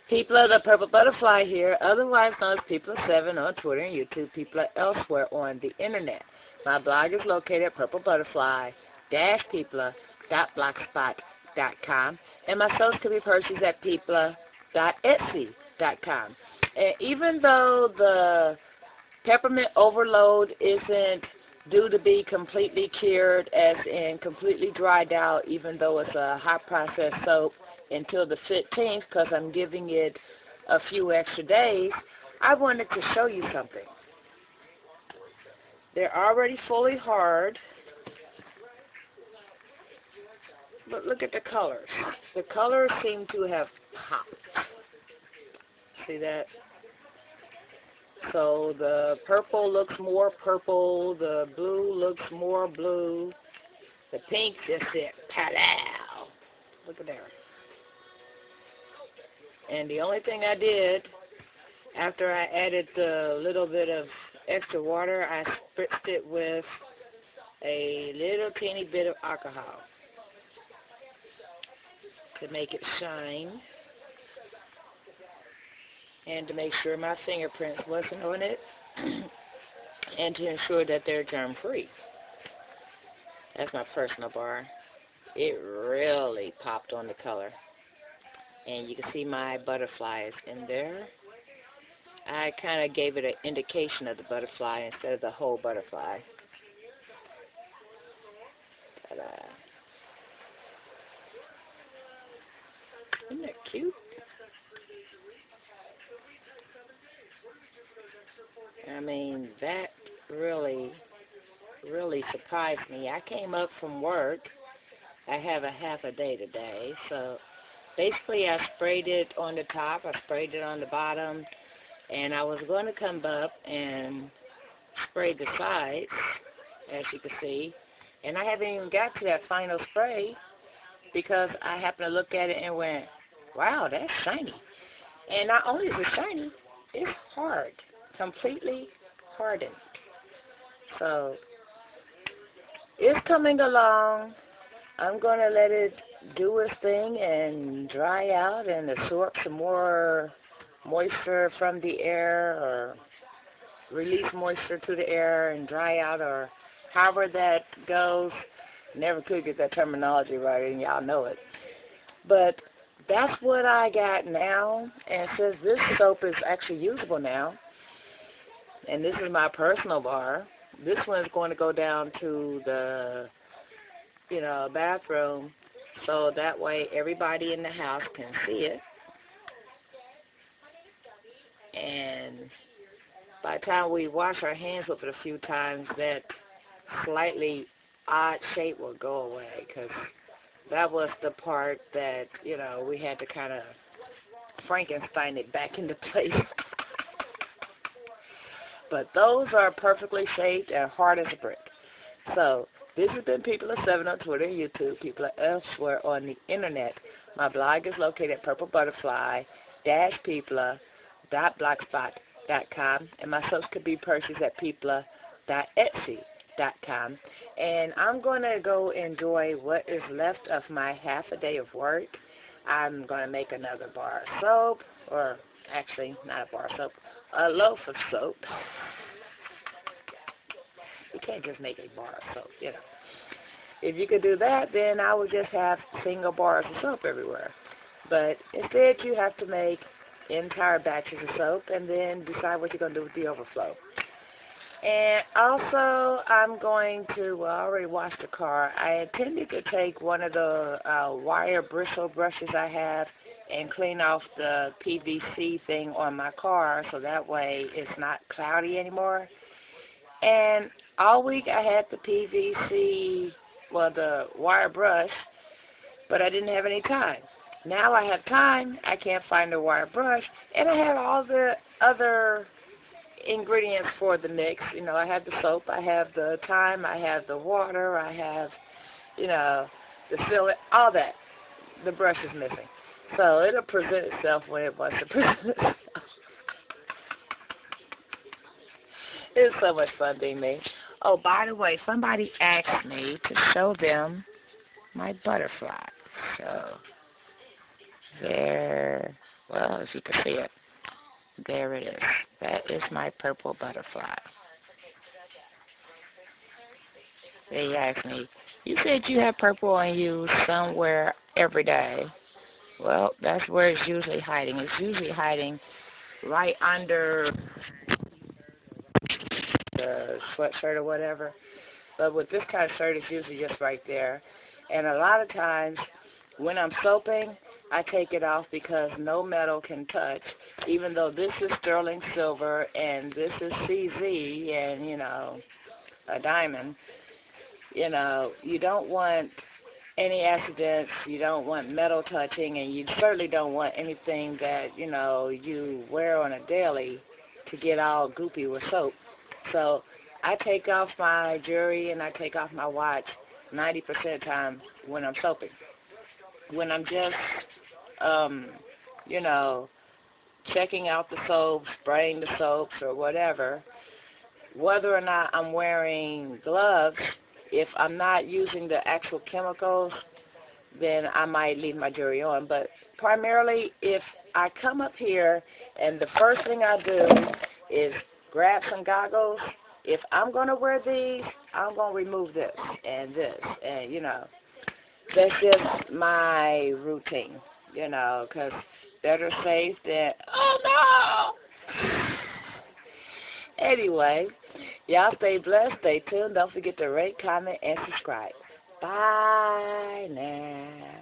People of the Purple Butterfly here, otherwise known as People of 7 on Twitter and YouTube, people are elsewhere on the internet. My blog is located at purplebutterfly-people.blogspot.com, and my soaps can be purchased at people.etsy.com. And even though the Peppermint Overload isn't due to be completely cured, as in completely dried out, even though it's a hot process soap, until the 15th, because I'm giving it a few extra days, I wanted to show you something. They're already fully hard, but look at the colors. The colors seem to have popped. See that? So the purple looks more purple, the blue looks more blue, the pink just said palow. Look at there. And the only thing I did, after I added the little bit of extra water, I spritzed it with a little teeny bit of alcohol to make it shine and to make sure my fingerprints wasn't on it and to ensure that they're germ-free. That's my personal bar. It really popped on the color. And you can see my butterflies in there. I kind of gave it an indication of the butterfly instead of the whole butterfly. Ta-da. Isn't that cute? I mean, that really surprised me. I came up from work. I have a half a day today, so basically, I sprayed it on the top, I sprayed it on the bottom, and I was going to come up and spray the sides, as you can see, and I haven't even got to that final spray because I happened to look at it and went, wow, that's shiny. And not only is it shiny, it's hard, completely hardened. So, it's coming along. I'm going to let it do its thing and dry out and absorb some more moisture from the air, or release moisture to the air and dry out, or however that goes. Never could get that terminology right, and y'all know it. But that's what I got now, and since this soap is actually usable now, and this is my personal bar, this one is going to go down to the bathroom, so that way everybody in the house can see it. And by the time we wash our hands with it a few times, that slightly odd shape will go away, because that was the part that, we had to kind of Frankenstein it back into place. But those are perfectly shaped and hard as a brick. So, this has been People of 7 on Twitter and YouTube. People are elsewhere on the internet. My blog is located at purplebutterfly-people.blogspot.com, and my soaps can be purchased at people.etsy.com. And I'm going to go enjoy what is left of my half a day of work. I'm going to make another bar of soap, or actually, not a bar of soap, a loaf of soap. You can't just make a bar of soap, If you could do that, then I would just have single bars of soap everywhere. But instead, you have to make entire batches of soap and then decide what you're going to do with the overflow. And also, I'm going to, I already washed the car. I intended to take one of the wire bristle brushes I have and clean off the PVC thing on my car, so that way it's not cloudy anymore. And all week I had the PVC, the wire brush, but I didn't have any time. Now I have time, I can't find the wire brush, and I have all the other ingredients for the mix. I have the soap, I have the thyme, I have the water, I have, the fillet, all that. The brush is missing. So it'll present itself when it wants to present itself. It's so much fun being me. Oh, by the way, somebody asked me to show them my butterflies. So, well, if you can see it. There it is. That is my purple butterfly. They asked me, you said you have purple on you somewhere every day. Well, that's where it's usually hiding. It's usually hiding right under the sweatshirt or whatever. But with this kind of shirt, it's usually just right there. And a lot of times, when I'm soaping, I take it off because no metal can touch. Even though this is sterling silver and this is CZ and, a diamond, you don't want any accidents, you don't want metal touching, and you certainly don't want anything that, you wear on a daily to get all goopy with soap. So I take off my jewelry and I take off my watch 90% of the time when I'm soaping. When I'm just, checking out the soaps, spraying the soaps or whatever, whether or not I'm wearing gloves, if I'm not using the actual chemicals, then I might leave my jewelry on. But primarily, if I come up here and the first thing I do is grab some goggles, if I'm going to wear these, I'm going to remove this and this. And, that's just my routine, because better safe than, oh, no! Anyway, y'all stay blessed, stay tuned. Don't forget to rate, comment, and subscribe. Bye now.